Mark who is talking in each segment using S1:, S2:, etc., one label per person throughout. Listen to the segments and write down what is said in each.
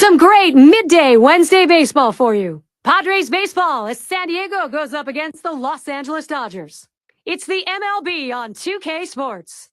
S1: Some great midday Wednesday baseball for you. Padres baseball as San Diego goes up against the Los Angeles Dodgers. It's the MLB on 2K Sports.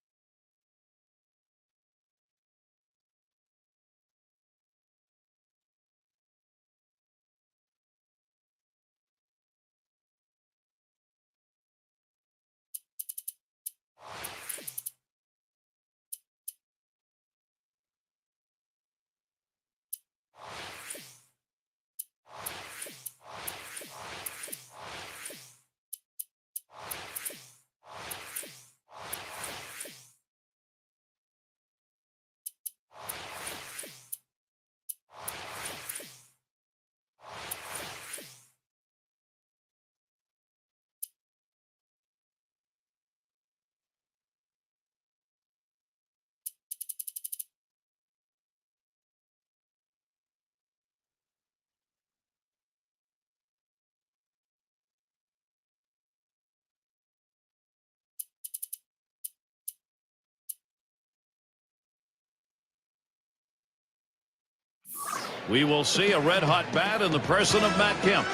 S2: We will see a red-hot bat in the person of Matt Kemp.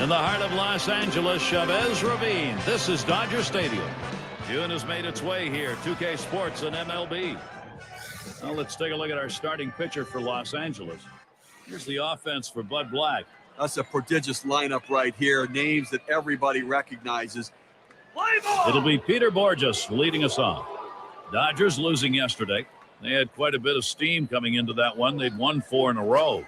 S2: In the heart of Los Angeles, Chavez Ravine. This is Dodger Stadium. June has made its way here. 2K Sports and MLB. Now let's take a look at our starting pitcher for Los Angeles. Here's the offense for Bud Black.
S3: That's a prodigious lineup right here. Names that everybody recognizes.
S2: It'll be Peter Borges leading us off. Dodgers losing yesterday. They had quite a bit of steam coming into that one. They'd won 4 in a row.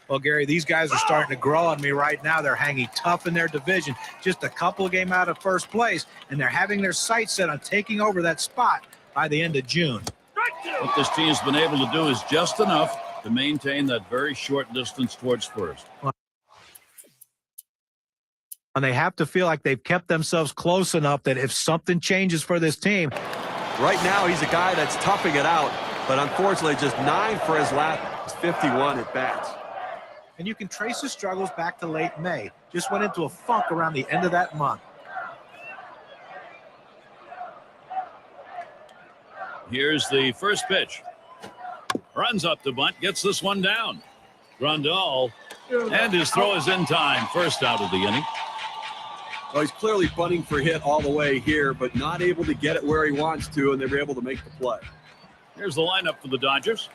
S4: Well, Gary, these guys are starting to grow on me right now. They're hanging tough in their division. Just a couple of games out of first place, and they're having their sights set on taking over that spot by the end of June.
S2: What this team's been able to do is just enough to maintain that very short distance towards first.
S4: And they have to feel like they've kept themselves close enough that if something changes for this team.
S3: Right now, he's a guy that's toughing it out, but unfortunately, just 9 for his last 51 at bats.
S4: And you can trace his struggles back to late May. Just went into a funk around the end of that month.
S2: Here's the first pitch. Runs up to bunt, gets this one down. Grandal, and his throw is in time. First out of the inning.
S3: Well, he's clearly bunting for hit all the way here, but not able to get it where he wants to, and they were able to make the play.
S2: Here's the lineup for the Dodgers.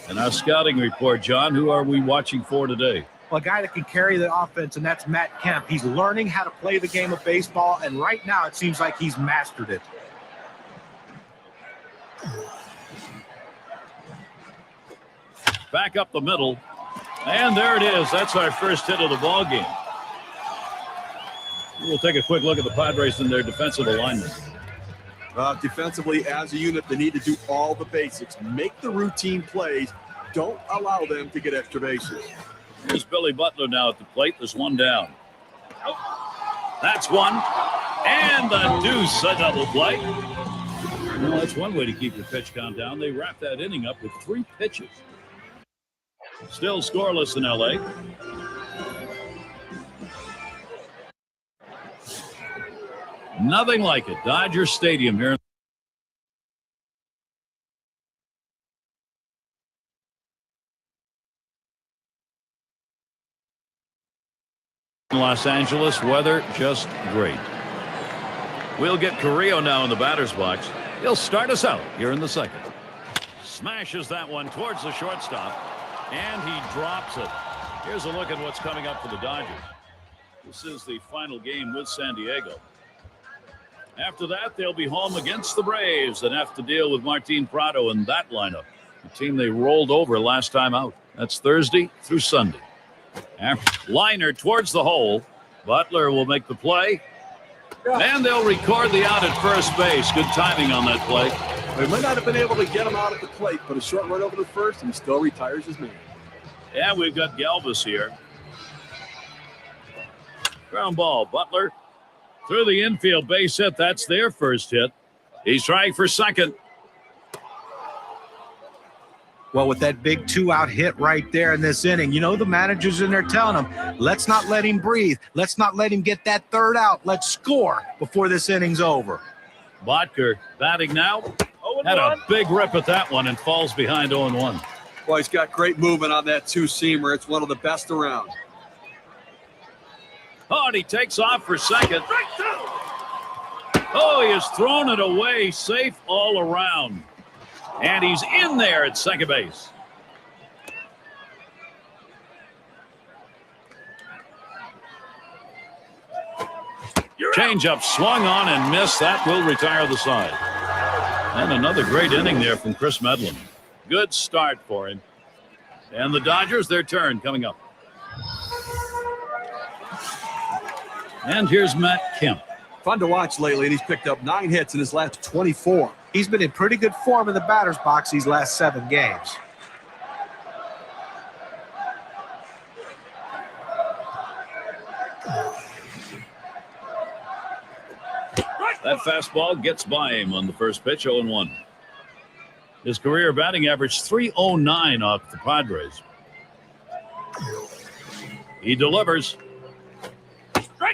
S2: And our scouting report, John, who are we watching for today?
S4: Well, a guy that can carry the offense, and that's Matt Kemp. He's learning how to play the game of baseball, and right now it seems like he's mastered it.
S2: Back up the middle. And there it is. That's our first hit of the ball game. We'll take a quick look at the Padres and their defensive alignment.
S3: Defensively, as a unit, they need to do all the basics. Make the routine plays. Don't allow them to get extra bases.
S2: Here's Billy Butler now at the plate. There's one down. That's one. And the deuce, a double play. Well, that's one way to keep your pitch count down. They wrap that inning up with 3 pitches. Still scoreless in L.A. Nothing like it. Dodger Stadium here in Los Angeles. Weather just great. We'll get Carrillo now in the batter's box. He'll start us out here in the second. Smashes that one towards the shortstop, and he drops it. Here's a look at what's coming up for the Dodgers. This is the final game with San Diego. After that, they'll be home against the Braves and have to deal with Martin Prado in that lineup, the team they rolled over last time out. That's Thursday through Sunday. Liner towards the hole. Butler will make the play. And they'll record the out at first base. Good timing on that play.
S3: They might not have been able to get him out at the plate, but a short run over to first, and he still retires his man.
S2: Yeah, we've got Galvis here. Ground ball. Butler through the infield, base hit. That's their first hit. He's trying for second.
S4: Well, with that big 2-out hit right there in this inning, you know the manager's in there telling him, let's not let him breathe. Let's not let him get that 3rd out. Let's score before this inning's over.
S2: Botker batting now. Had a big rip at that one and falls behind 0-1.
S3: Boy, he's got great movement on that two-seamer. It's one of the best around.
S2: Oh, and he takes off for second. Oh, he has thrown it away, safe all around. And he's in there at second base. Changeup swung on and missed. That will retire the side. And another great inning there from Chris Medlin. Good start for him. And the Dodgers, their turn coming up. And here's Matt Kemp.
S3: Fun to watch lately, and he's picked up 9 hits in his last 24.
S4: He's been in pretty good form in the batter's box these last 7 games.
S2: That fastball gets by him on the first pitch, 0-1. His career batting average .309 off the Padres. He delivers.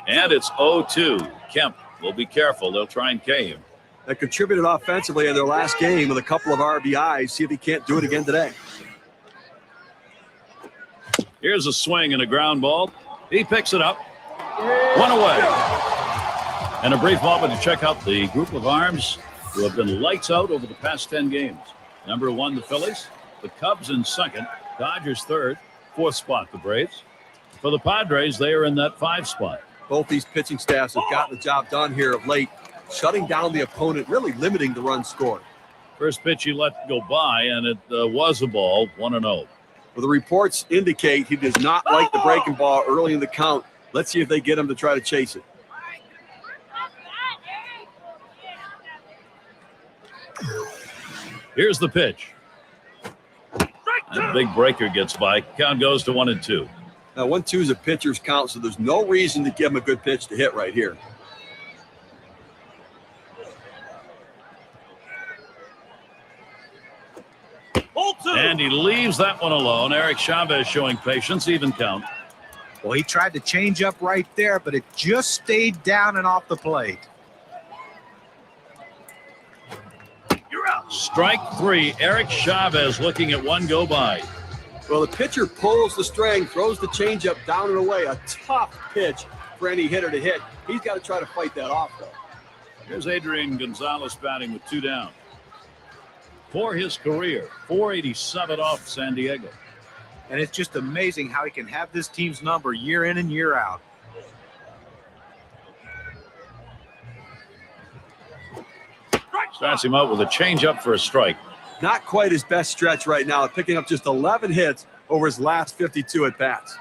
S2: And it's 0-2. Kemp will be careful. They'll try and K him.
S3: That contributed offensively in their last game with a couple of RBIs. See if he can't do it again today.
S2: Here's a swing and a ground ball. He picks it up. One away. And a brief moment to check out the group of arms who have been lights out over the past 10 games. Number 1, the Phillies. The Cubs in second. Dodgers third. 4th spot, the Braves. For the Padres, they are in that 5 spot.
S3: Both these pitching staffs have gotten the job done here of late, shutting down the opponent, really limiting the run scored.
S2: First pitch he let go by, and it was a ball, 1-0.
S3: Well, the reports indicate he does not like the breaking ball early in the count. Let's see if they get him to try to chase it.
S2: Here's the pitch. That big breaker gets by. Count goes to 1-2.
S3: Now, 1-2 is a pitcher's count, so there's no reason to give him a good pitch to hit right here.
S2: And he leaves that one alone. Eric Chavez showing patience, even count.
S4: Well, he tried to change up right there, but it just stayed down and off the plate.
S2: Strike 3. Eric Chavez looking at one go by.
S3: Well, the pitcher pulls the string, throws the changeup down and away. A tough pitch for any hitter to hit. He's got to try to fight that off, though.
S2: Here's Adrian Gonzalez batting with 2 down. For his career, 487 off San Diego.
S4: And it's just amazing how he can have this team's number year in and year out.
S2: Starts him out with a changeup for a strike.
S3: Not quite his best stretch right now, picking up just 11 hits over his last 52 at-bats.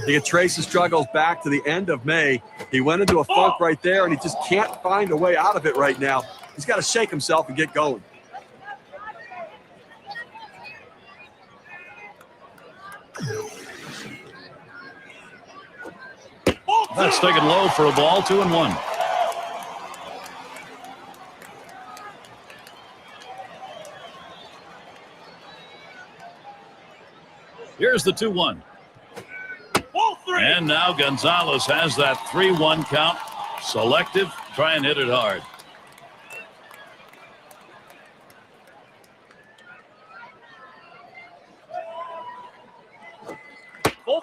S3: You can trace his struggles back to the end of May. He went into a funk right there, and he just can't find a way out of it right now. He's got to shake himself and get going.
S2: That's taken low for a ball, 2-1. Here's the 2-1. And now Gonzalez has that 3-1 count. Selective, try and hit it hard.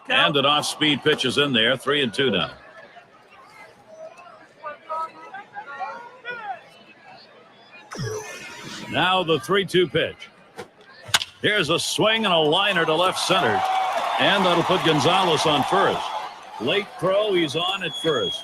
S2: And an off-speed pitch is in there, 3-2 now. Now the 3-2 pitch. Here's a swing and a liner to left center. And that'll put Gonzalez on first. Late throw, he's on at first.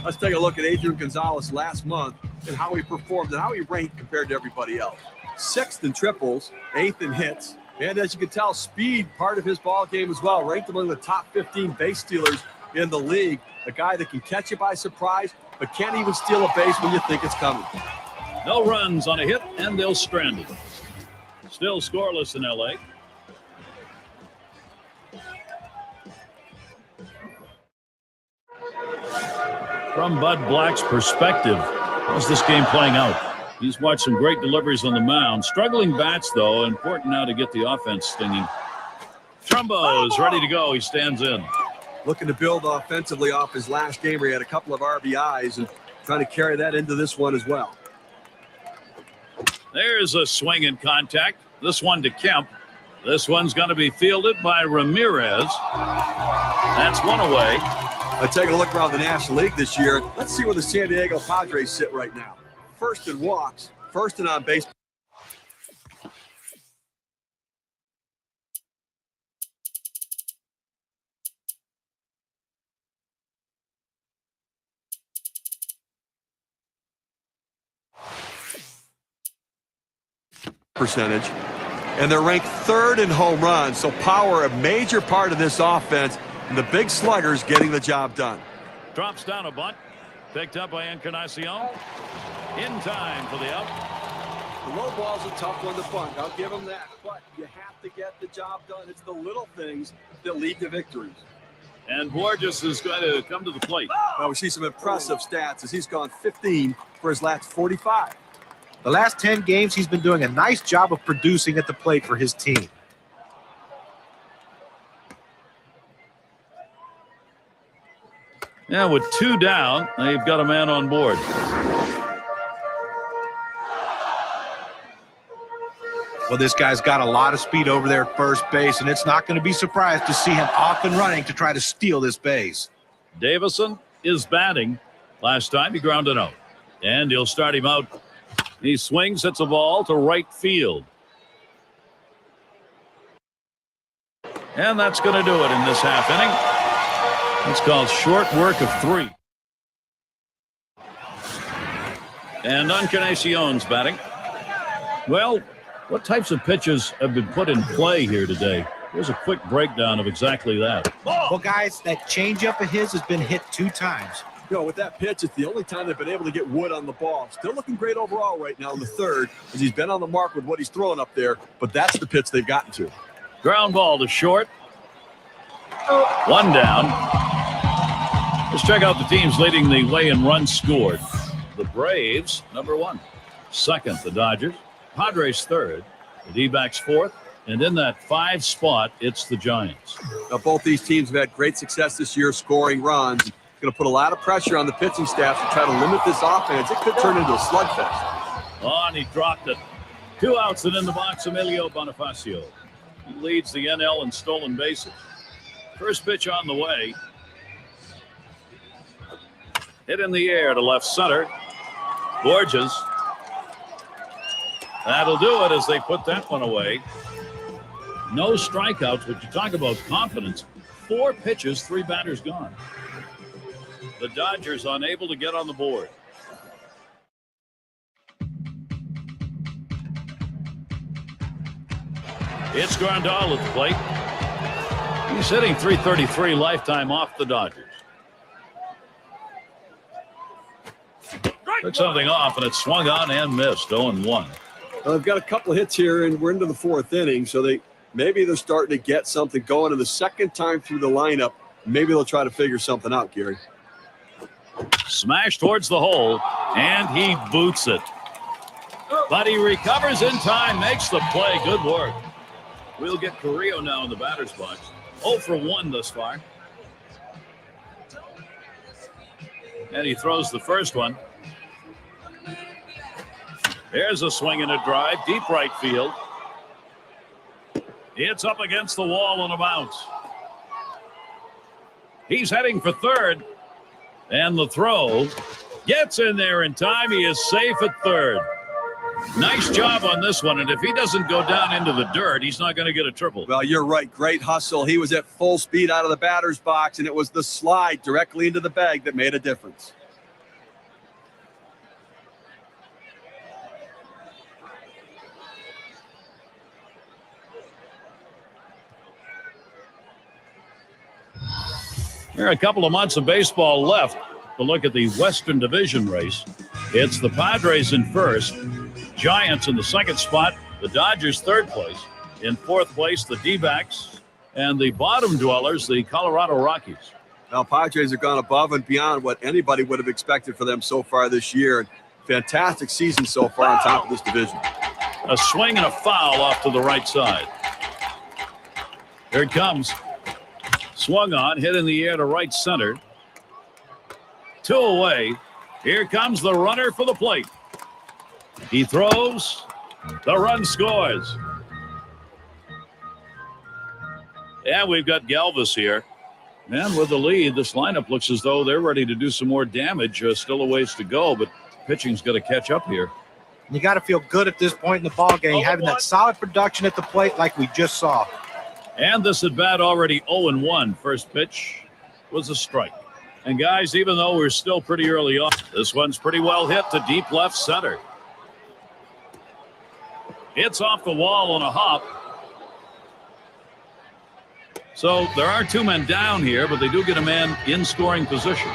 S3: Let's take a look at Adrian Gonzalez last month and how he performed and how he ranked compared to everybody else. 6th in triples, 8th in hits. And as you can tell, speed part of his ball game as well. Ranked among the top 15 base stealers in the league. A guy that can catch you by surprise, but can't even steal a base when you think it's coming.
S2: No runs on a hit, and they'll strand it. Still scoreless in L.A. From Bud Black's perspective, how's this game playing out? He's watched some great deliveries on the mound. Struggling bats, though. Important now to get the offense stinging. Trumbo is ready to go. He stands in.
S3: Looking to build offensively off his last game where he had a couple of RBIs and trying to carry that into this one as well.
S2: There's a swing in contact. This one to Kemp. This one's going to be fielded by Ramirez. That's one away.
S3: Taking a look around the National League this year, let's see where the San Diego Padres sit right now. First in walks, first in on base. Percentage, and they're ranked third in home runs, so power a major part of this offense, and the big sluggers getting the job done.
S2: Drops down a bunt, picked up by Encarnacion. In time for the out.
S3: The low ball's a tough one to bunt, I'll give them that, but you have to get the job done. It's the little things that lead to victories.
S2: And Borges is going to come to the plate.
S3: Well, we see some impressive stats as he's gone 15 for his last 45.
S4: The last 10 games, he's been doing a nice job of producing at the plate for his team.
S2: Yeah, with 2 down, they've got a man on board.
S4: Well, this guy's got a lot of speed over there at first base, and it's not going to be surprised to see him off and running to try to steal this base.
S2: Davison is batting. Last time he grounded out. And he'll start him out. He swings, hits a ball to right field. And that's going to do it in this half inning. It's called short work of 3. And Encarnacion's batting. Well, what types of pitches have been put in play here today? Here's a quick breakdown of exactly that.
S4: Well, guys, that changeup of his has been hit 2 times.
S3: You know, with that pitch, it's the only time they've been able to get wood on the ball. Still looking great overall right now in the third, as he's been on the mark with what he's throwing up there, but that's the pitch they've gotten to.
S2: Ground ball to short. 1 down. Let's check out the teams leading the way in runs scored. The Braves, number 1. Second, the Dodgers. Padres third. The D-backs fourth. And in that 5 spot, it's the Giants.
S3: Now, both these teams have had great success this year scoring runs. Going to put a lot of pressure on the pitching staff to try to limit this offense. It could turn into a slugfest.
S2: Oh, and he dropped it. 2 outs and in the box, Emilio Bonifacio. He leads the NL in stolen bases. First pitch on the way. Hit in the air to left center. Borges. That'll do it as they put that one away. No strikeouts, but you talk about confidence. 4 pitches, 3 batters gone. The Dodgers unable to get on the board. It's Grandal at the plate. He's hitting .333 lifetime off the Dodgers. Took something off, and it swung on and missed. 0-1.
S3: Well, they've got a couple of hits here, and we're into the 4th inning, so maybe they're starting to get something going. And the second time through the lineup, maybe they'll try to figure something out, Gary.
S2: Smash towards the hole, and he boots it. But he recovers in time, makes the play. Good work. We'll get Carrillo now in the batter's box. 0 for 1 thus far. And he throws the first one. There's a swing and a drive, deep right field. It's up against the wall on a bounce. He's heading for third. And the throw gets in there in time. He is safe at third. Nice job on this one. And if he doesn't go down into the dirt, he's not going to get a triple.
S3: Well, you're right. Great hustle. He was at full speed out of the batter's box, and it was the slide directly into the bag that made a difference.
S2: There are a couple of months of baseball left to look at the Western Division race. It's the Padres in first, Giants in the second spot, the Dodgers third place. In fourth place, the D-backs, and the bottom dwellers, the Colorado Rockies.
S3: Now, Padres have gone above and beyond what anybody would have expected for them so far this year. Fantastic season so far on top of this division.
S2: A swing and a foul off to the right side. Here it comes. Swung on, hit in the air to right center. 2 away. Here comes the runner for the plate. He throws. The run scores. And we've got Galvis here. And with the lead, this lineup looks as though they're ready to do some more damage. Still a ways to go, but pitching's got to catch up here.
S4: You got to feel good at this point in the ball game, having that solid production at the plate like we just saw.
S2: And this at bat already 0-1. First pitch was a strike. And guys, even though we're still pretty early on, this one's pretty well hit to deep left center. It's off the wall on a hop. So there are two men down here, but they do get a man in scoring position.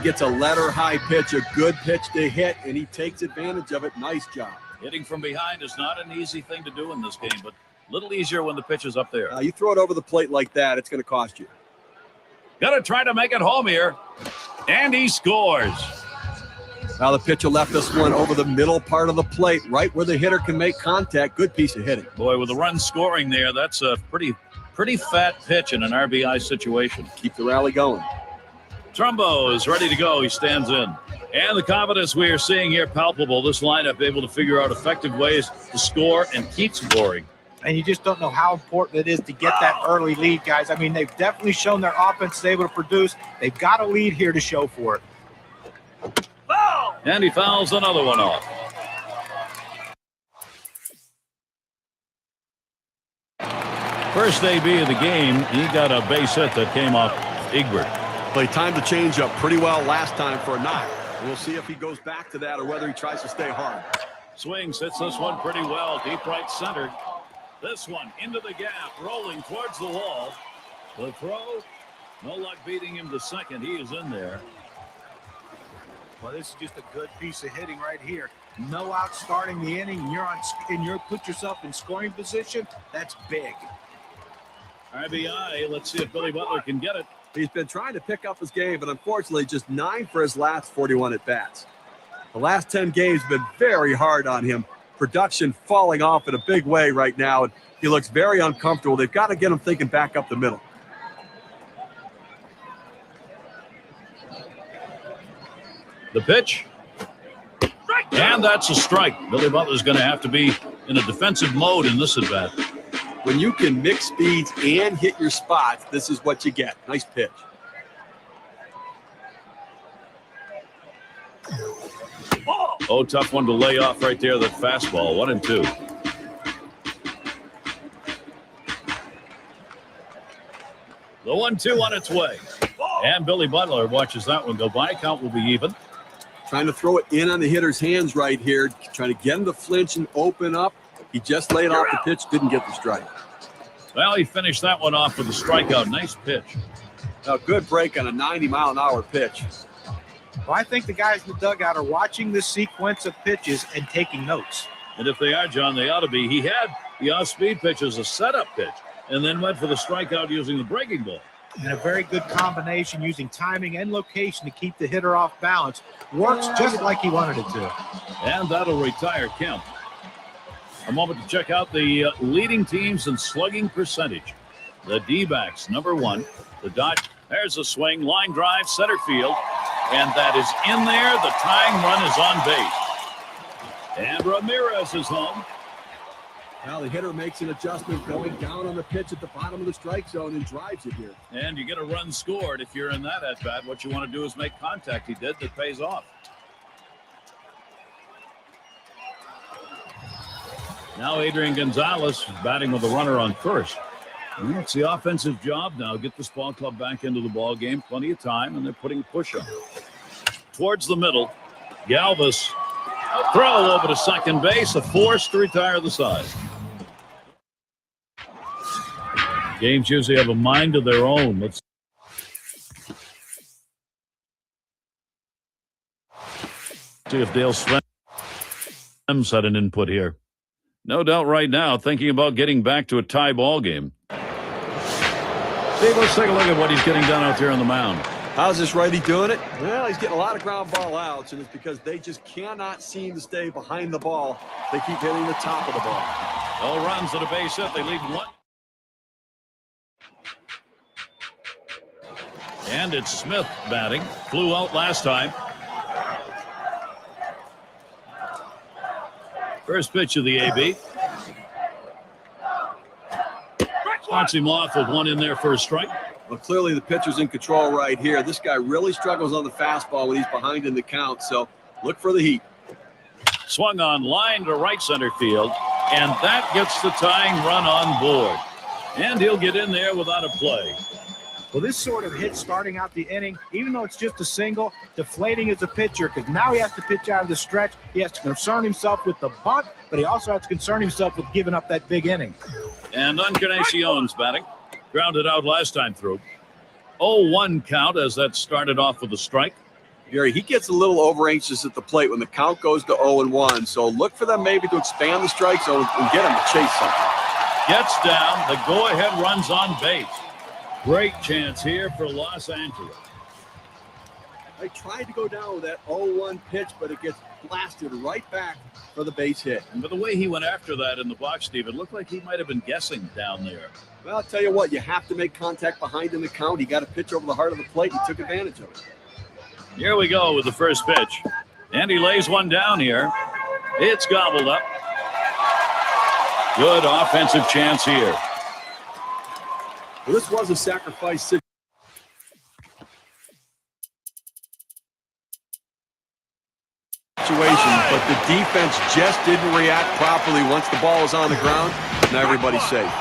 S3: Gets a letter high pitch, a good pitch to hit, and he takes advantage of it. Nice job.
S2: Hitting from behind is not an easy thing to do in this game, but a little easier when the pitch is up there.
S3: You throw it over the plate like that, it's going to cost you.
S2: Got to try to make it home here. And he scores.
S3: Now the pitcher left this one over the middle part of the plate, right where the hitter can make contact. Good piece of hitting.
S2: Boy, with the run scoring there, that's a pretty fat pitch in an RBI situation.
S3: Keep the rally going.
S2: Trumbo is ready to go. He stands in. And the confidence we are seeing here palpable. This lineup able to figure out effective ways to score and keep scoring.
S4: And you just don't know how important it is to get that early lead, guys. I mean, they've definitely shown their offense is able to produce. They've got a lead here to show for it.
S2: And he fouls another one off. First AB of the game, he got a base hit that came off Egbert.
S3: He timed the changeup pretty well last time for a knock. We'll see if he goes back to that or whether he tries to stay hard.
S2: Swings, hits this one pretty well, deep right center. This one into the gap, rolling towards the wall. The throw, no luck beating him to second. He is in there.
S4: Well, this is just a good piece of hitting right here. No out starting the inning. You're put yourself in scoring position. That's big.
S2: RBI. Let's see if Billy Butler can get it.
S3: He's been trying to pick up his game, but unfortunately just 9 for his last 41 at-bats. The last 10 games have been very hard on him. Production falling off in a big way right now, and he looks very uncomfortable. They've got to get him thinking back up the middle.
S2: The pitch. And that's a strike. Billy Butler's going to have to be in a defensive mode in this at-bat.
S3: When you can mix speeds and hit your spots, this is what you get. Nice pitch.
S2: Oh, tough one to lay off right there, that fastball. 1-2. The 1-2 on its way. And Billy Butler watches that one go by. Count will be even.
S3: Trying to throw it in on the hitter's hands right here. Trying to get him to flinch and open up. He just laid off the pitch, didn't get the strike.
S2: Well, he finished that one off with a strikeout. Nice pitch.
S3: A good break on a 90-mile-an-hour pitch.
S4: Well, I think the guys in the dugout are watching this sequence of pitches and taking notes.
S2: And if they are, John, they ought to be. He had the off-speed pitch as a setup pitch and then went for the strikeout using the breaking ball.
S4: And a very good combination using timing and location to keep the hitter off balance. Works just like he wanted it to.
S2: And that'll retire Kemp. A moment to check out the leading teams in slugging percentage. The D-backs, number 1. The Dodgers. There's a swing, line drive, center field. And that is in there. The tying run is on base. And Ramirez is home.
S3: Now the hitter makes an adjustment going down on the pitch at the bottom of the strike zone and drives it here.
S2: And you get a run scored if you're in that at-bat. What you want to do is make contact. He did. That pays off. Now Adrian Gonzalez is batting with a runner on first. And it's the offensive job now. Get this ball club back into the ball game. Plenty of time, and they're putting a push on. Towards the middle, Galvis. Throw over to second base. A force to retire the side. Games usually have a mind of their own. Let's see if Dale Slem's had an input here. No doubt right now thinking about getting back to a tie ball game. Steve, let's take a look at what he's getting done out there on the mound.
S3: How's this righty doing it? Well, he's getting a lot of ground ball outs, and it's because they just cannot seem to stay behind the ball. They keep hitting the top of the ball.
S2: No runs at a base hit. They lead 1. And it's Smith batting. Flew out last time. First pitch of the AB. Starts him off with one in there for a strike.
S3: Well, clearly the pitcher's in control right here. This guy really struggles on the fastball when he's behind in the count, so look for the heat.
S2: Swung on line to right center field, and that gets the tying run on board. And he'll get in there without a play.
S4: Well, this sort of hit starting out the inning, even though it's just a single, deflating as a pitcher because now he has to pitch out of the stretch. He has to concern himself with the bunt, but he also has to concern himself with giving up that big inning.
S2: And Encarnacion's batting. Grounded out last time through. 0-1 count as that started off with a strike.
S3: Gary, he gets a little over anxious at the plate when the count goes to 0-1. So look for them maybe to expand the strike zone and get him to chase something.
S2: Gets down. The go-ahead runs on base. Great chance here for Los Angeles.
S3: They tried to go down with that 0-1 pitch, but it gets blasted right back for the base hit.
S2: And by the way he went after that in the box, Steve, it looked like he might have been guessing down there.
S3: Well, I'll tell you what, you have to make contact behind in the count. He got a pitch over the heart of the plate and took advantage of it.
S2: Here we go with the first pitch. And he lays one down here. It's gobbled up. Good offensive chance here.
S3: Well, this was a sacrifice situation, but the defense just didn't react properly once the ball was on the ground. Now everybody's safe.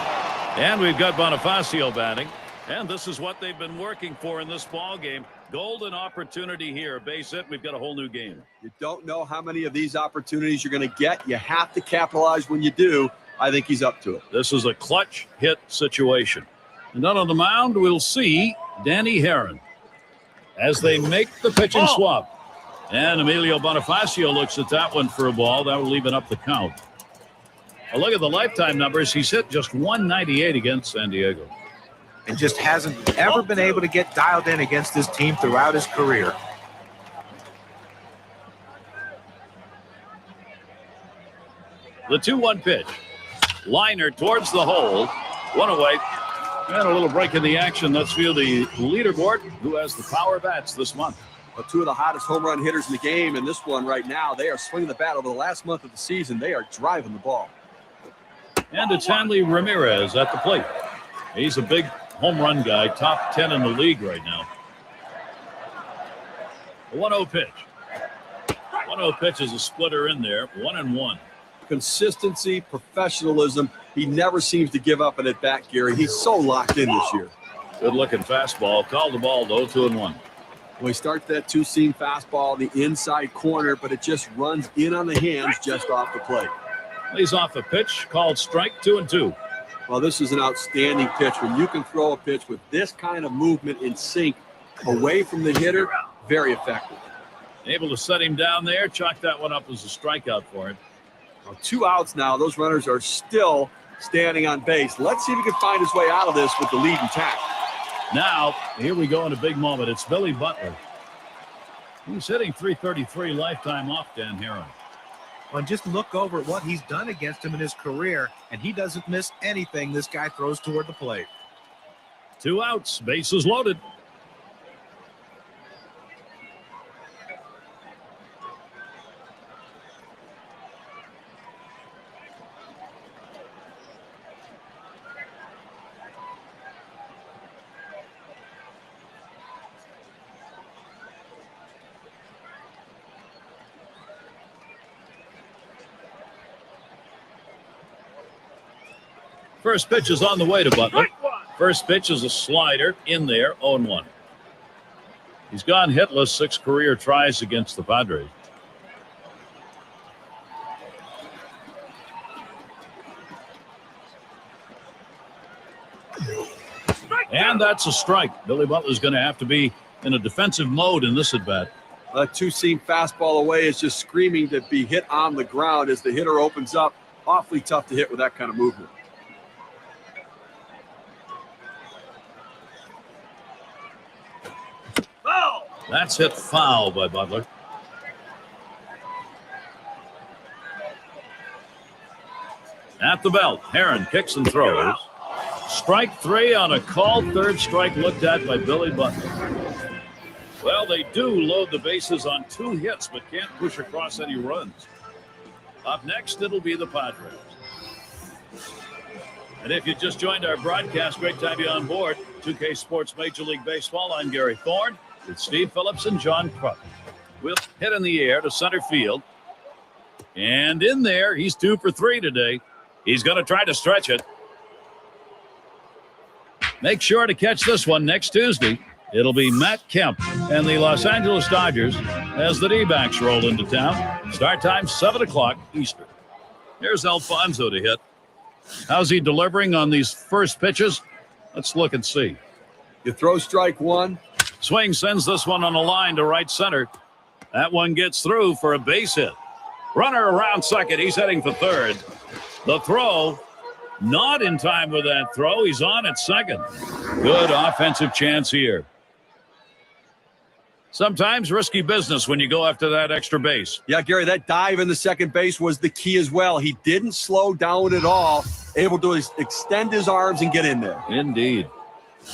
S2: And we've got Bonifacio batting. And this is what they've been working for in this ball game. Golden opportunity here. Base hit. We've got a whole new game.
S3: You don't know how many of these opportunities you're going to get. You have to capitalize when you do. I think he's up to it.
S2: This is a clutch hit situation. And then on the mound, we'll see Danny Herron as they make the pitching swap. And Emilio Bonifacio looks at that one for a ball. That will even up the count. A look at the lifetime numbers. He's hit just 198 against San Diego.
S4: And just hasn't ever been able to get dialed in against this team throughout his career.
S2: The 2-1 pitch. Liner towards the hole. One away. And a little break in the action. Let's feel the leaderboard. Who has the power bats this month?
S3: Well, two of the hottest home run hitters in the game, and this one right now, they are swinging the bat over the last month of the season. They are driving the ball.
S2: And it's Hanley Ramirez at the plate. He's a big home run guy, top 10 in the league right now. The 1-0 pitch. 1-0 pitch is a splitter in there, 1-1.
S3: Consistency, professionalism. He never seems to give up an at-bat, Gary. He's so locked in this year.
S2: Good-looking fastball. Called the ball, though, 2-1.
S3: Well, he starts that two-seam fastball, the inside corner, but it just runs in on the hands just off the plate.
S2: Lays off a pitch, called strike, 2-2.
S3: Well, this is an outstanding pitch. When you can throw a pitch with this kind of movement in sync away from the hitter, very effective.
S2: Able to set him down there, chalk that one up as a strikeout for him.
S3: Well, 2 outs now. Those runners are still standing on base. Let's see if he can find his way out of this with the lead intact.
S2: Now, here we go in a big moment. It's Billy Butler. He's hitting .333 lifetime off Dan Herron.
S4: Well, just look over at what he's done against him in his career, and he doesn't miss anything this guy throws toward the plate.
S2: 2 outs, bases loaded. First pitch is on the way to Butler. First pitch is a slider in there, 0-1. He's gone hitless 6 career tries against the Padres. And that's a strike. Billy Butler's going to have to be in a defensive mode in this at-bat.
S3: That two-seam fastball away is just screaming to be hit on the ground as the hitter opens up. Awfully tough to hit with that kind of movement.
S2: That's hit foul by Butler. At the belt, Herron kicks and throws. Strike 3 on a called third strike looked at by Billy Butler. Well, they do load the bases on 2 hits, but can't push across any runs. Up next, it'll be the Padres. And if you just joined our broadcast, great to have you on board. 2K Sports Major League Baseball. I'm Gary Thorne with Steve Phillips and John Kruk. We'll hit in the air to center field. And in there, he's 2 for 3 today. He's going to try to stretch it. Make sure to catch this one next Tuesday. It'll be Matt Kemp and the Los Angeles Dodgers as the D-backs roll into town. Start time 7 o'clock Eastern. Here's Alfonso to hit. How's he delivering on these first pitches? Let's look and see.
S3: You throw strike one.
S2: Swing sends this one on a line to right center. That one gets through for a base hit. Runner around second. He's heading for third. The throw, not in time with that throw. He's on at second. Good offensive chance here. Sometimes risky business when you go after that extra base.
S3: Yeah, Gary, that dive in the second base was the key as well. He didn't slow down at all, able to extend his arms and get in there.
S2: Indeed.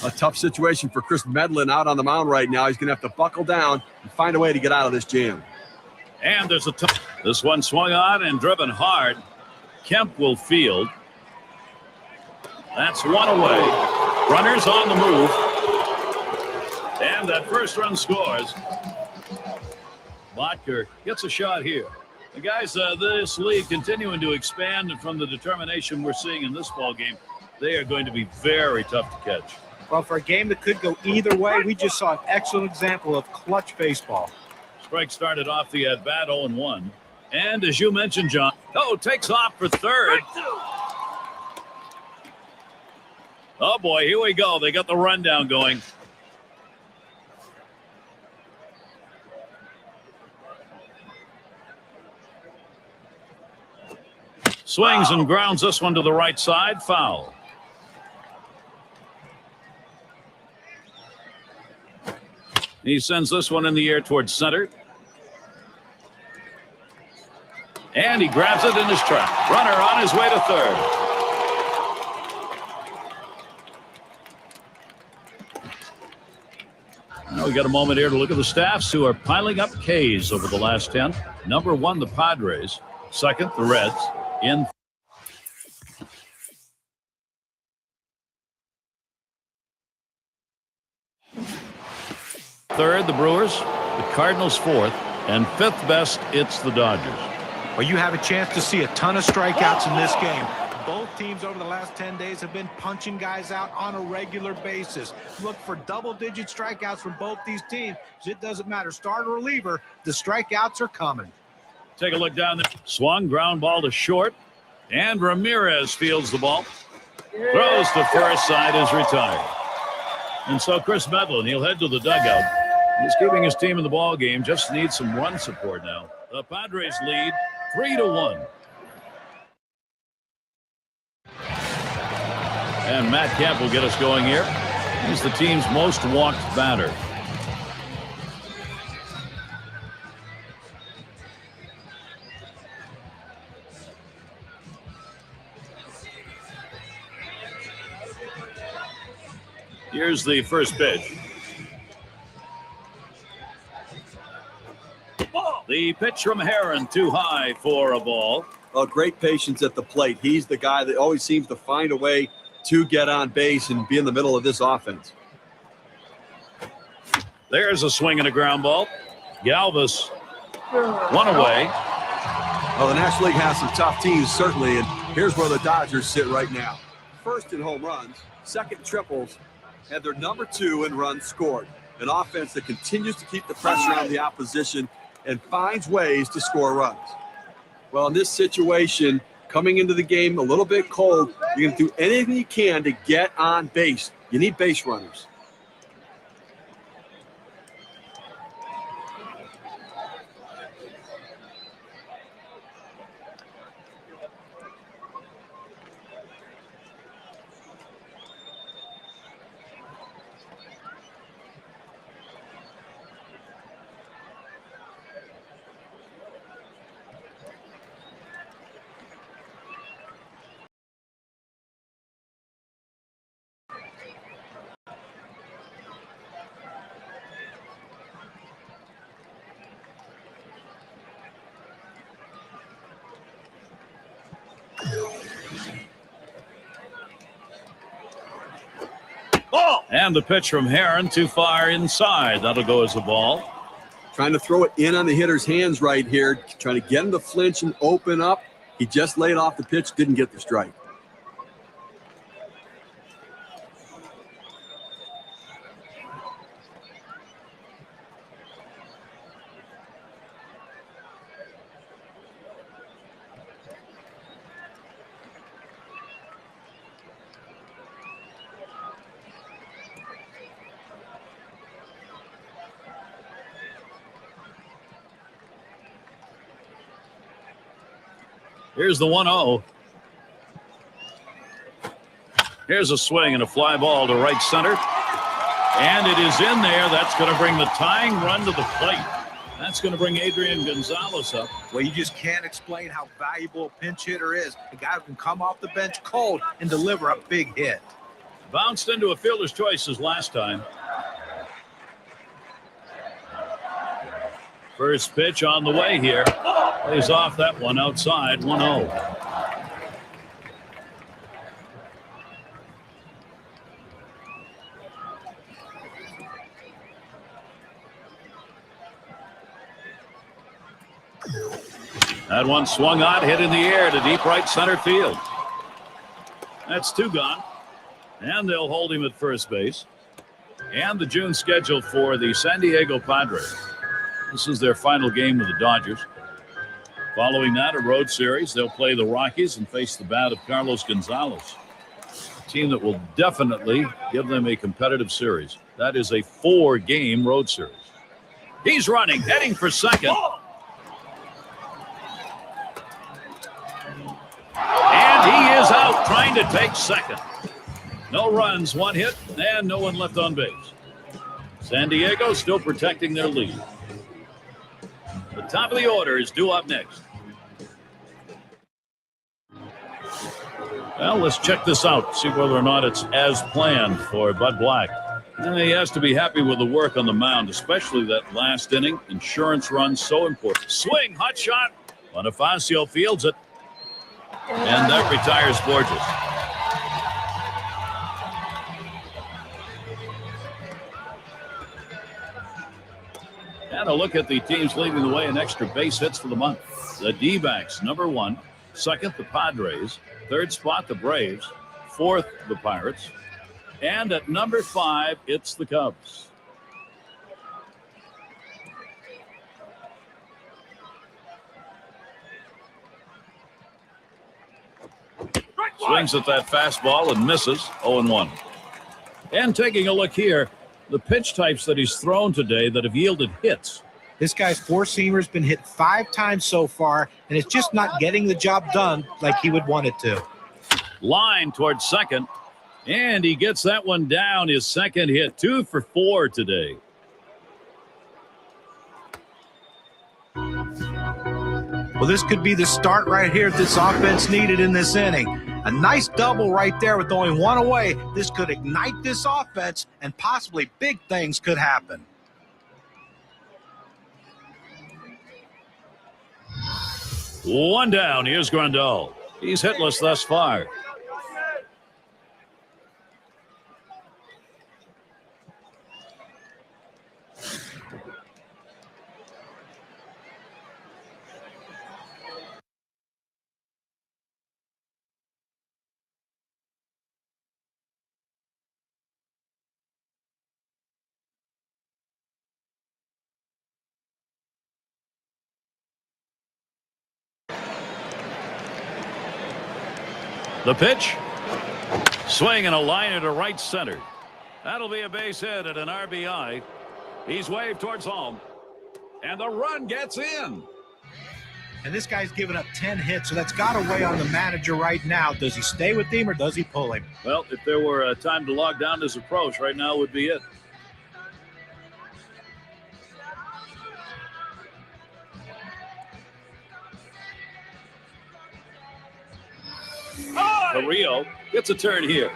S3: A tough situation for Chris Medlin out on the mound right now. He's going to have to buckle down and find a way to get out of this jam.
S2: And there's a tough. This one swung on and driven hard. Kemp will field. That's one away. Runners on the move. And that first run scores. Botker gets a shot here. The guys, this league continuing to expand, and from the determination we're seeing in this ball game, they are going to be very tough to catch.
S4: Well, for a game that could go either way, we just saw an excellent example of clutch baseball.
S2: Strike started off the at-bat 0-1. And as you mentioned, John, takes off for third. Oh, boy, here we go. They got the rundown going. Swings and grounds this one to the right side. Foul. He sends this one in the air towards center. And he grabs it in his track. Runner on his way to third. Now we got a moment here to look at the staffs who are piling up Ks over the last 10. Number 1, the Padres. Second, the Reds. In third, the Brewers. The Cardinals fourth. And fifth best, it's the Dodgers.
S4: Well, you have a chance to see a ton of strikeouts in this game. Both teams over the last 10 days have been punching guys out on a regular basis. Look for double-digit strikeouts from both these teams. It doesn't matter, starter or reliever, the strikeouts are coming.
S2: Take a look down there. Swung, ground ball to short. And Ramirez fields the ball. Throws to first, side is retired. And so Chris Medlin, he'll head to the dugout. He's keeping his team in the ball game. Just needs some run support now. The Padres lead 3-1. And Matt Kemp will get us going here. He's the team's most walked batter. Here's the first pitch. The pitch from Herron too high for a ball.
S3: Great patience at the plate. He's the guy that always seems to find a way to get on base and be in the middle of this offense.
S2: There's a swing and a ground ball. Galvis, one away.
S3: Well, the National League has some tough teams, certainly, and here's where the Dodgers sit right now. First in home runs, second in triples, and they're number 2 in runs scored. An offense that continues to keep the pressure on the opposition and finds ways to score runs. Well, in this situation, coming into the game a little bit cold, you're going to do anything you can to get on base. You need base runners.
S2: And the pitch from Heron too far inside. That'll go as a ball.
S3: Trying to throw it in on the hitter's hands right here. Trying to get him to flinch and open up. He just laid off the pitch, didn't get the strike.
S2: Here's the 1-0. Here's a swing and a fly ball to right center. And it is in there. That's going to bring the tying run to the plate. That's going to bring Adrian Gonzalez up.
S4: Well, you just can't explain how valuable a pinch hitter is. A guy who can come off the bench cold and deliver a big hit.
S2: Bounced into a fielder's choices last time. First pitch on the way here. Plays off that one outside, 1-0. That one swung on, hit in the air to deep right center field. That's two gone. And they'll hold him at first base. And the June schedule for the San Diego Padres. This is their final game with the Dodgers. Following that, a road series. They'll play the Rockies and face the bat of Carlos Gonzalez. A team that will definitely give them a competitive series. That is a 4-game road series. He's running, heading for second. And he is out trying to take second. No runs, one hit, and no one left on base. San Diego still protecting their lead. The top of the order is due up next. Well, let's check this out, see whether or not it's as planned for Bud Black. And he has to be happy with the work on the mound, especially that last inning. Insurance run, so important. Swing, hot shot. Bonifacio fields it. And that retires Borges. And a look at the teams leading the way in extra base hits for the month. The D-backs, number 1. Second, the Padres. Third spot, the Braves. Fourth, the Pirates. And at number 5, it's the Cubs. Swings at that fastball and misses, 0-1. And taking a look here, the pitch types that he's thrown today that have yielded hits.
S4: This guy's four-seamer's been hit 5 times so far, and it's just not getting the job done like he would want it to.
S2: Line towards second, and he gets that one down, his second hit. 2 for 4 today.
S4: Well, this could be the start right here this offense needed in this inning. A nice double right there with only 1 away. This could ignite this offense, and possibly big things could happen.
S2: One down. Here's Grandal. He's hitless thus far. The pitch. Swing and a liner to right center. That'll be a base hit and an RBI. He's waved towards home. And the run gets in.
S4: And this guy's given up 10 hits, so that's got to weigh on the manager right now. Does he stay with him or does he pull him?
S2: Well, if there were a time to log down his approach, right now would be it. Carrillo gets a turn here.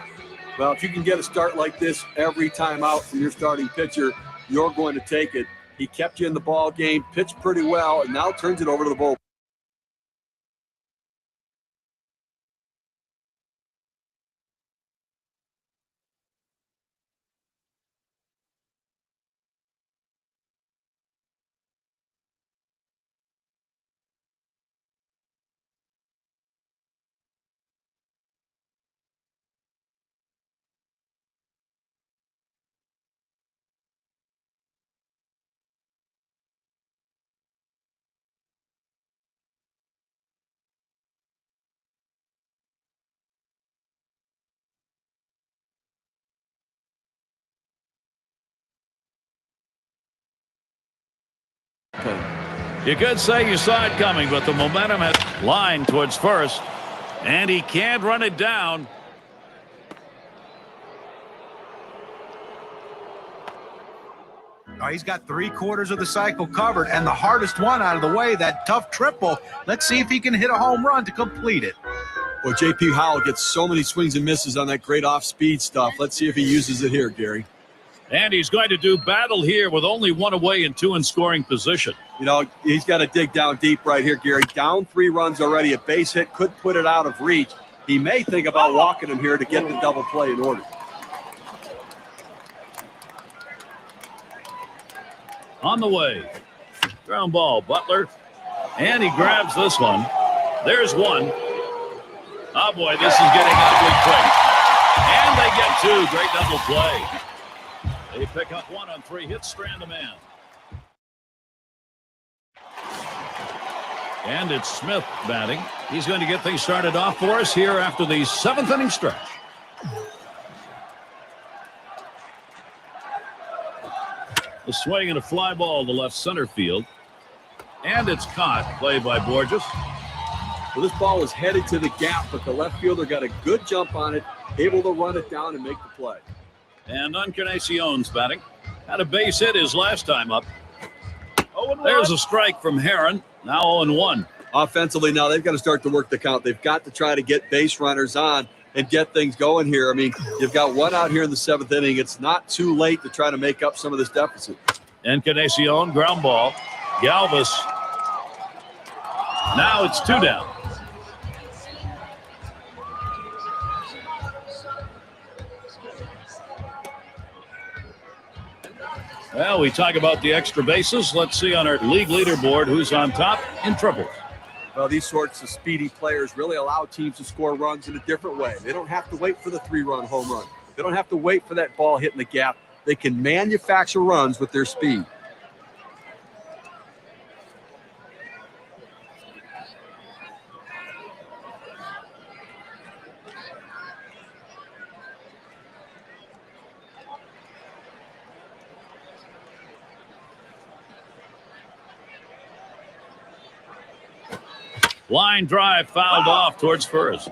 S3: Well, if you can get a start like this every time out from your starting pitcher, you're going to take it. He kept you in the ball game, pitched pretty well, and now turns it over to the bullpen. bullpen.
S2: You could say you saw it coming, but the momentum had line towards first, and he can't run it down.
S4: Oh, he's got 3/4 of the cycle covered, and the hardest one out of the way, that tough triple. Let's see if he can hit a home run to complete it.
S3: Well, J.P. Howell gets so many swings and misses on that great off-speed stuff. Let's see if he uses it here, Gary.
S2: And he's going to do battle here with only 1 away and 2 in scoring position.
S3: You know, he's got to dig down deep right here, Gary. Down 3 runs already. A base hit could put it out of reach. He may think about walking him here to get the double play in order.
S2: On the way. Ground ball, Butler. And he grabs this one. There's one. Oh, boy, this is getting ugly quick. And they get 2. Great double play. They pick up 1 on 3 hits, strand a man. And it's Smith batting. He's going to get things started off for us here after the 7th inning stretch. A swing and a fly ball to left center field. And it's caught. Play by Borges.
S3: Well, this ball was headed to the gap, but the left fielder got a good jump on it, able to run it down and make the play.
S2: And Encarnacion's batting. Had a base hit his last time up. There's a strike from Heron. Now 0-1.
S3: Offensively, now they've got to start to work the count. They've got to try to get base runners on and get things going here. I mean, you've got 1 out here in the 7th inning. It's not too late to try to make up some of this deficit.
S2: Encarnacion, ground ball. Galvis. Now it's 2 down. Well, we talk about the extra bases. Let's see on our league leaderboard who's on top in triples.
S3: Well, these sorts of speedy players really allow teams to score runs in a different way. They don't have to wait for the 3-run home run. They don't have to wait for that ball hitting the gap. They can manufacture runs with their speed.
S2: Line drive fouled off towards first.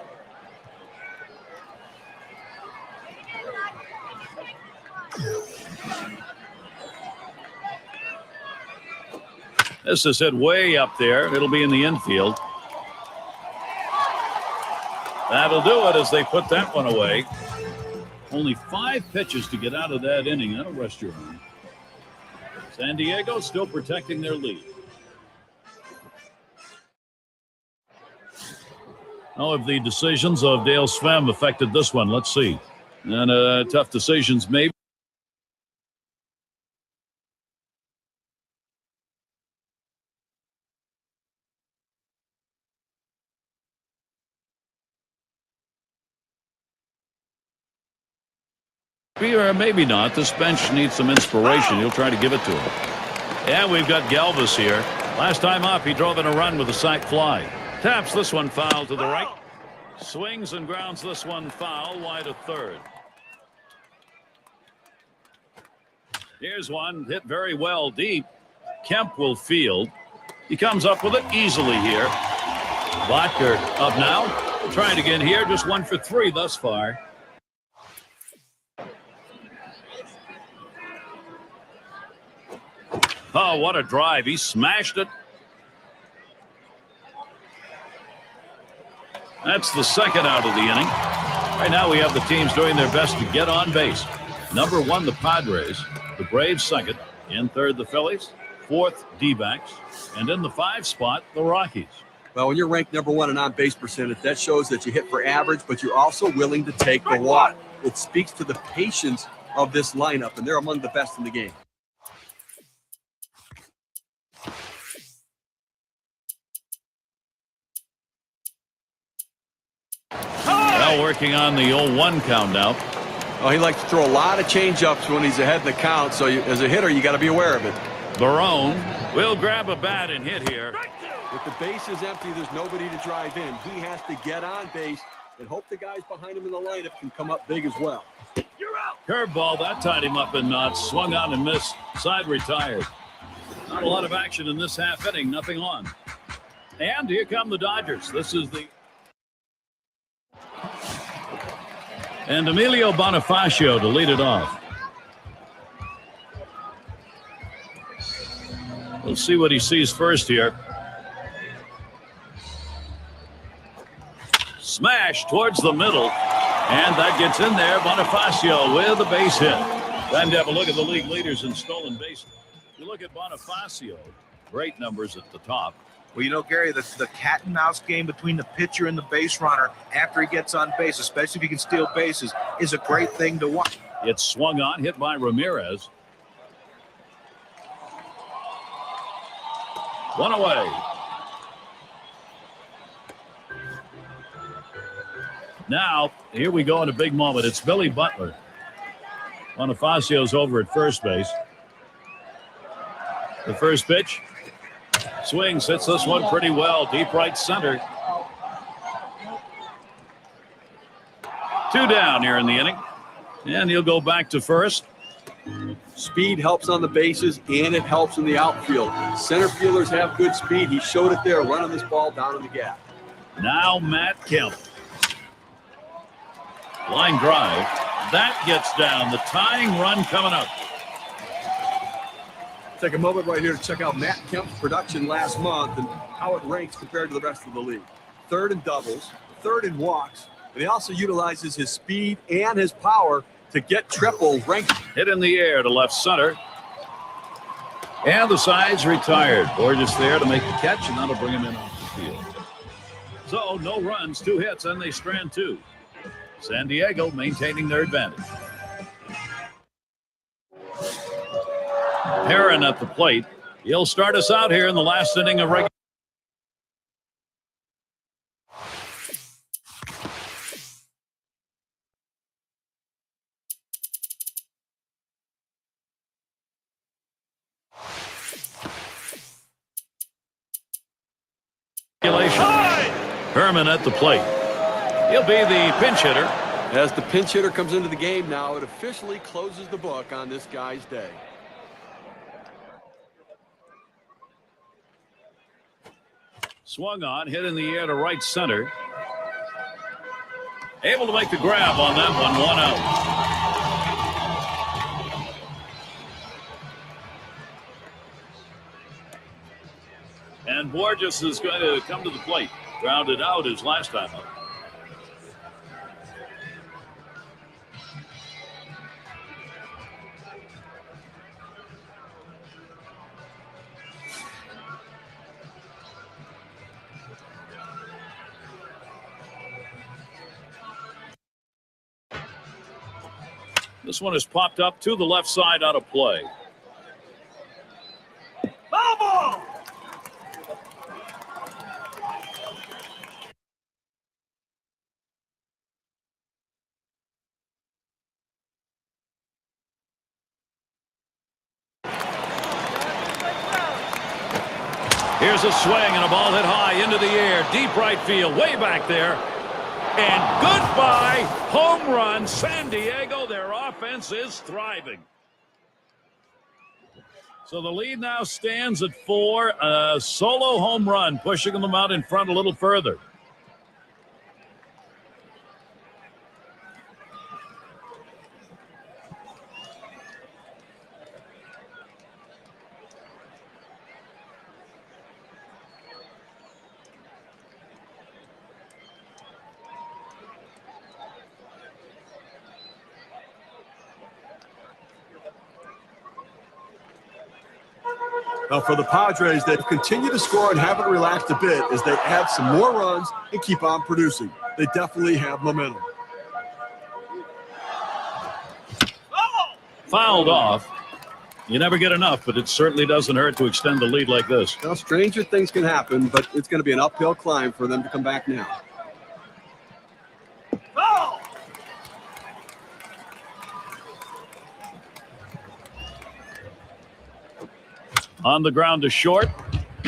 S2: This is hit way up there. It'll be in the infield. That'll do it as they put that one away. Only 5 pitches to get out of that inning. That'll rest your arm. San Diego still protecting their lead. How have the decisions of Dale Svem affected this one? Let's see. And tough decisions maybe. Or maybe not. This bench needs some inspiration. He'll try to give it to him. Yeah, we've got Galvis here. Last time up, he drove in a run with a sac fly. Taps this one foul to the right. Swings and grounds this one foul wide of third. Here's one hit very well deep. Kemp will field. He comes up with it easily here. Vodker up now. Trying again here. Just 1 for 3 thus far. Oh, what a drive. He smashed it. That's the 2nd out of the inning. Right now we have the teams doing their best to get on base. Number 1, the Padres. The Braves 2nd. In 3rd, the Phillies. 4th, D-backs. And in the 5 spot, the Rockies.
S3: Well, when you're ranked number 1 in on-base percentage, that shows that you hit for average, but you're also willing to take the walk. It speaks to the patience of this lineup, and they're among the best in the game.
S2: Now working on the 0-1 count now.
S3: Oh, he likes to throw a lot of change-ups when he's ahead in the count, so as a hitter, you got to be aware of it.
S2: Barone will grab a bat and hit here.
S3: If the base is empty, there's nobody to drive in. He has to get on base and hope the guys behind him in the lineup can come up big as well.
S2: Curveball, that tied him up in knots. Swung on and missed. Side retired. Not a lot of action in this half inning, nothing on. And here come the Dodgers. This is the... And Emilio Bonifacio to lead it off. We'll see what he sees first here. Smash towards the middle. And that gets in there. Bonifacio with a base hit. Time to have a look at the league leaders in stolen bases. You look at Bonifacio, great numbers at the top.
S4: Well, you know, Gary, the cat and mouse game between the pitcher and the base runner after he gets on base, especially if he can steal bases, is a great thing to watch.
S2: It's swung on, hit by Ramirez. One away. Now, here we go in a big moment. It's Billy Butler. Bonifacio's over at first base. The first pitch. Swings, hits this one pretty well. Deep right center. 2 down here in the inning. And he'll go back to first.
S3: Speed helps on the bases, and it helps in the outfield. Center fielders have good speed. He showed it there, running this ball down in the gap.
S2: Now Matt Kemp. Line drive. That gets down. The tying run coming up.
S3: Take a moment right here to check out Matt Kemp's production last month and how it ranks compared to the rest of the league. 3rd in doubles, 3rd in walks, and he also utilizes his speed and his power to get triples ranked.
S2: Hit in the air to left center. And the side's retired. Borges there to make the catch, and that'll bring him in off the field. So no runs, 2 hits, and they strand 2. San Diego maintaining their advantage. Herron at the plate. He'll start us out here in the last inning of regular. Herman at the plate. He'll be the pinch hitter.
S3: As the pinch hitter comes into the game now, it officially closes the book on this guy's day.
S2: Swung on, hit in the air to right center. Able to make the grab on that one, 1 out. And Borges is going to come to the plate. Grounded out his last time up. This one is popped up to the left side out of play. Ball! Here's a swing and a ball hit high into the air, deep right field, way back there. And goodbye, home run, San Diego. Their offense is thriving. So the lead now stands at 4. A solo home run, pushing them out in front a little further.
S3: Now for the Padres, they've continued to score and haven't relaxed a bit as they add some more runs and keep on producing. They definitely have momentum.
S2: Fouled off. You never get enough, but it certainly doesn't hurt to extend the lead like this.
S3: Now, stranger things can happen, but it's going to be an uphill climb for them to come back now.
S2: On the ground to short,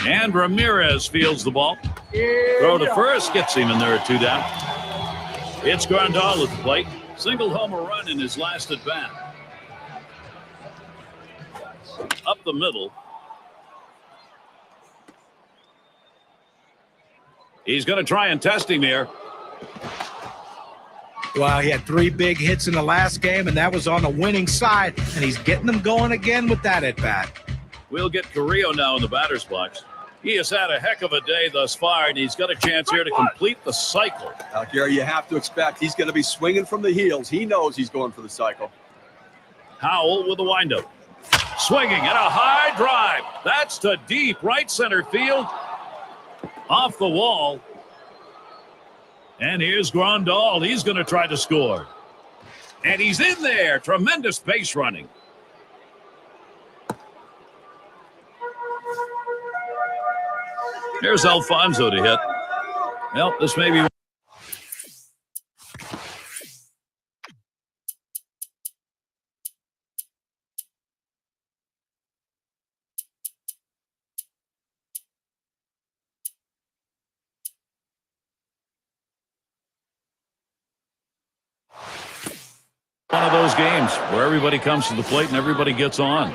S2: and Ramirez fields the ball. Throw to first, gets him, and there are 2 down. It's Grandal at the plate. Single homer run in his last at bat. Up the middle. He's going to try and test him here.
S4: Well, he had 3 big hits in the last game, and that was on the winning side, and he's getting them going again with that at-bat.
S2: We'll get Carrillo now in the batter's box. He has had a heck of a day thus far, and he's got a chance here to complete the cycle.
S3: Now, Gary, you have to expect he's going to be swinging from the heels. He knows he's going for the cycle.
S2: Howell with the windup. Swinging and a high drive. That's to deep right center field. Off the wall. And here's Grandal. He's going to try to score. And he's in there. Tremendous base running. Here's Alfonso to hit. Well, this may be... one of those games where everybody comes to the plate and everybody gets on.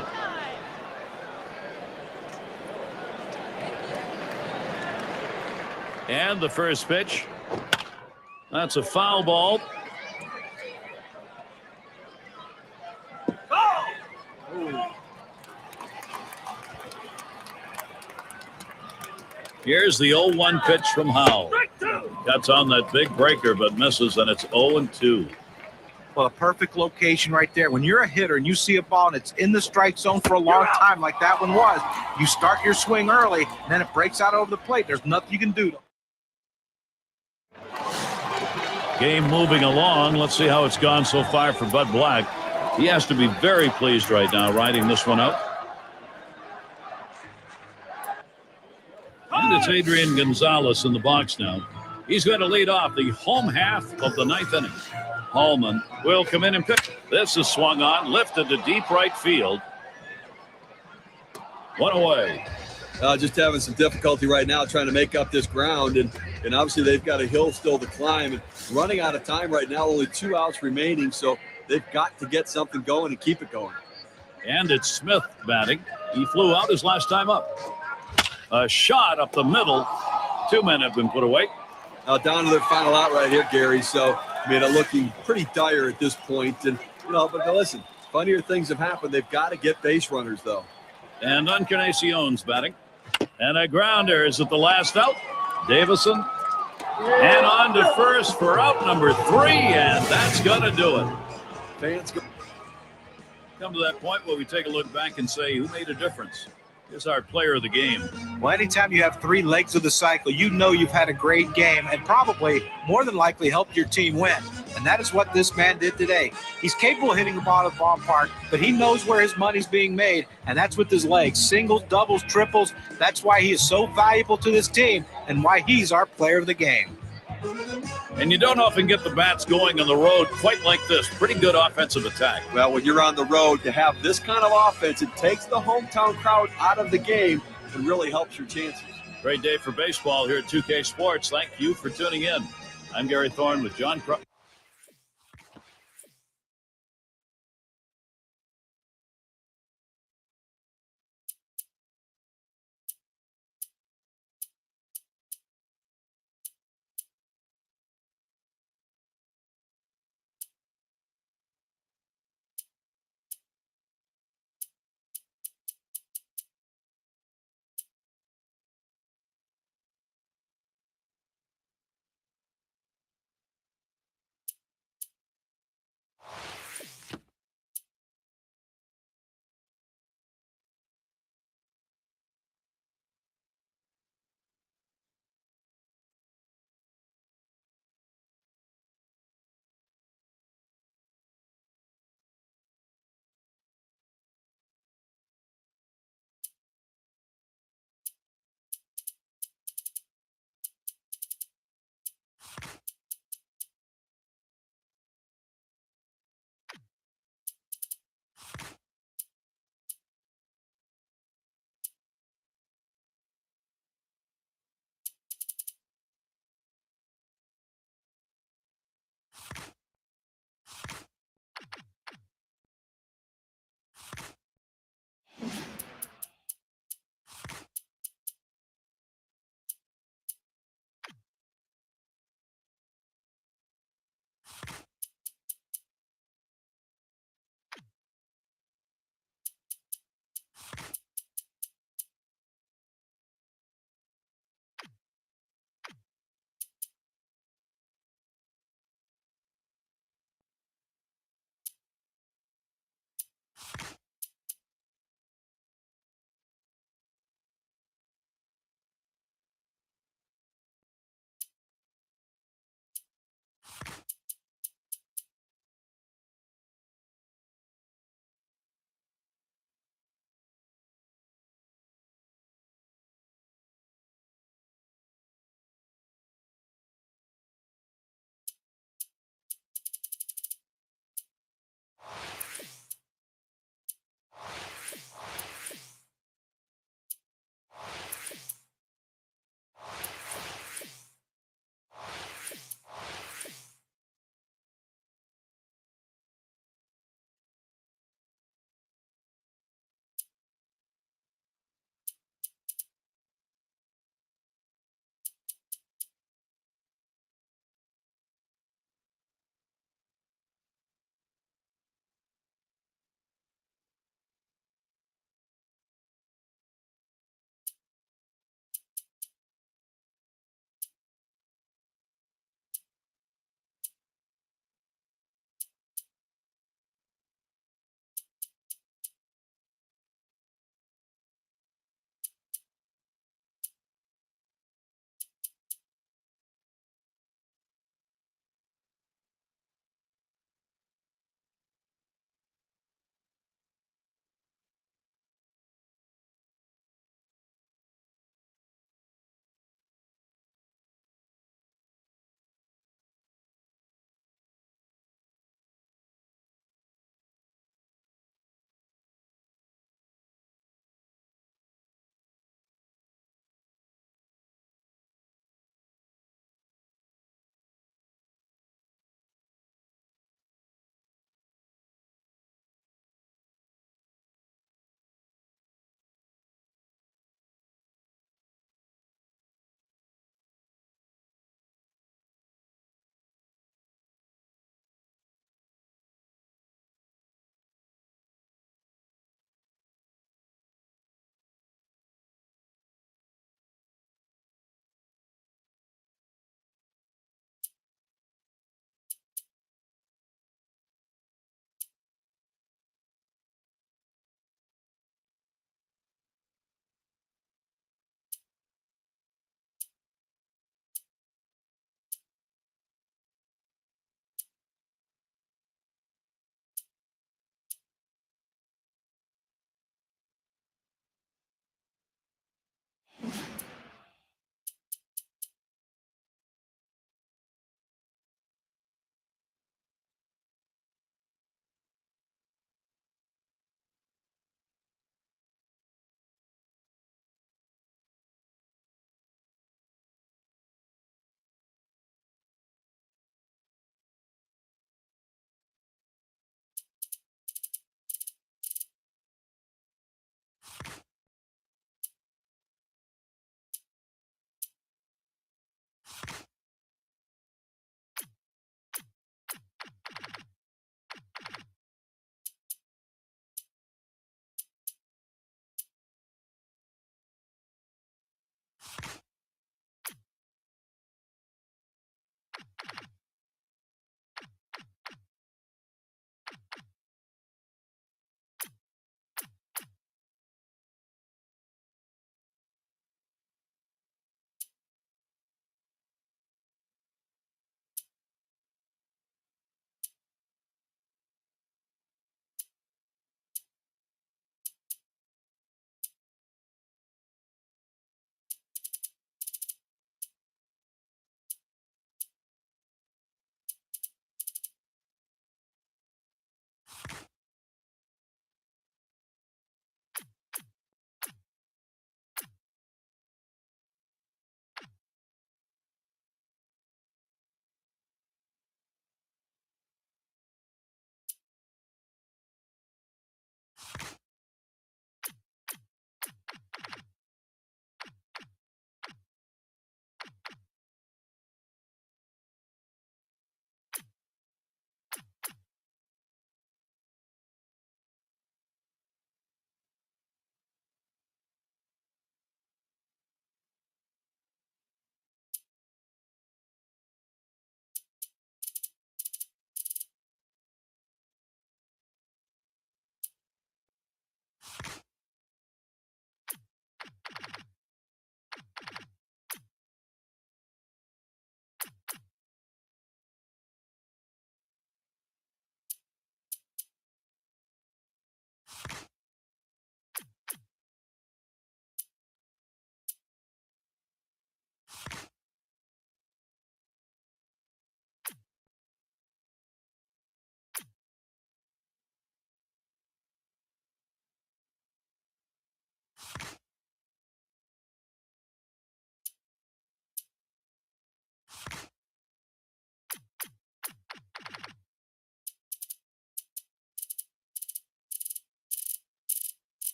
S2: And the first pitch. That's a foul ball. Here's the 0-1 pitch from Howell. Cuts on that big breaker but misses, and it's 0-2.
S4: Well, a perfect location right there. When you're a hitter and you see a ball and it's in the strike zone for a long time like that one was, you start your swing early, and then it breaks out over the plate. There's nothing you can do.
S2: Game moving along. Let's see how it's gone so far for Bud Black. He has to be very pleased right now riding this one out. And it's Adrian Gonzalez in the box now. He's going to lead off the home half of the 9th inning. Hallman will come in and pick. This is swung on, lifted to deep right field. One away.
S3: Just having some difficulty right now trying to make up this ground, and obviously they've got a hill still to climb. And running out of time right now, only 2 outs remaining, so they've got to get something going and keep it going.
S2: And it's Smith batting. He flew out his last time up. A shot up the middle. 2 men have been put away.
S3: Now down to their final out right here, Gary. So, I mean, they're looking pretty dire at this point. And, but listen, funnier things have happened. They've got to get base runners, though.
S2: And Encarnacion's batting. And a grounder is at the last out. Davison. And on to first for out number 3. And that's going to do it.
S3: Fans
S2: come to that point where we take a look back and say, who made a difference? Here's our player of the game.
S4: Well, anytime you have 3 legs of the cycle, you know you've had a great game and probably more than likely helped your team win. And that is what this man did today. He's capable of hitting the ball at the ballpark, but he knows where his money's being made, and that's with his legs. Singles, doubles, triples. That's why he is so valuable to this team and why he's our player of the game.
S2: And you don't often get the bats going on the road quite like this. Pretty good offensive attack.
S3: Well, when you're on the road, to have this kind of offense, it takes the hometown crowd out of the game and really helps your chances.
S2: Great day for baseball here at 2K Sports. Thank you for tuning in. I'm Gary Thorne with John Crush.